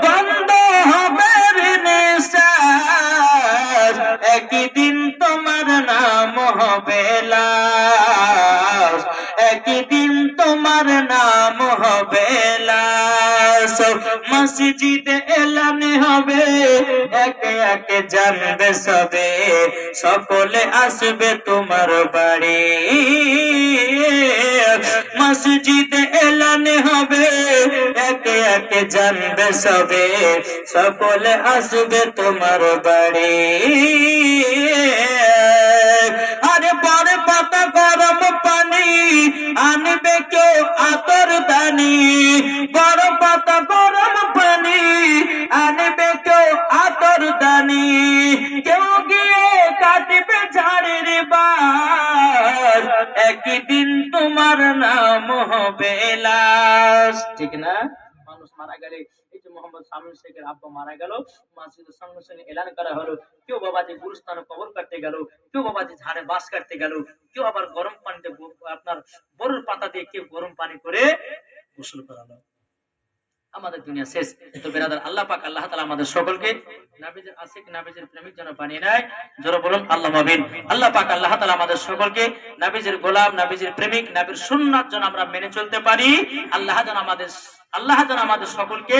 বন্ধ হবে নিঃশ্বাস, একদিন তোমার নাম হবে লাশ, একদিন তোমার নাম হবে লাশ। মসজিদে এলান হবে, একে একে জানবে সবে, সকলে আসবে তোমার বাড়ি। মসজিদে এলান হবে, একে একে জানবে সবে, সকলে আসবে তোমার বাড়ি। আরে বড় পাতা গরম পানি আনবে কেউ আতর দানি, বড় পাতা গরম পানি আনবে কেউ আতর দানি, কেউ গিয়ে কাটবে ঝাড়ের বাস, একদিন তোমার নাম হবে লাশ। ঠিক না? মানুষ মারা গেলে, এই যে মোহাম্মদ শামীম শেখের আব্বা মারা গেল, মসজিদের সঙ্গে সঙ্গে এলান করা হলো, কেউ বাবাজি গুরুস্থানে কবর কাটতে গেল, কেউ বাবাজি ঝাড়ে বাঁশ কাটতে গেল, কেউ আবার গরম পানিতে আপনার বরুর পাতা দিয়ে কেউ গরম পানি করে গোসল করালো। আমাদের দুনিয়া শেষ। তো বেরাদার, আল্লাহ পাক আল্লাহ তাআলা আমাদের সকলকে নবীজির আশিক নবীজির প্রেমিক যেন বানিয়ে নেয়। জোরে বলুন আল্লাহুম্মা আমিন। আল্লাহ পাক আল্লাহ তাআলা আমাদের সকলকে নবীজির গোলাম, নবীজির প্রেমিক, নবীর সুন্নাত যেন আমরা মেনে চলতে পারি। আল্লাহ যেন আমাদের সকলকে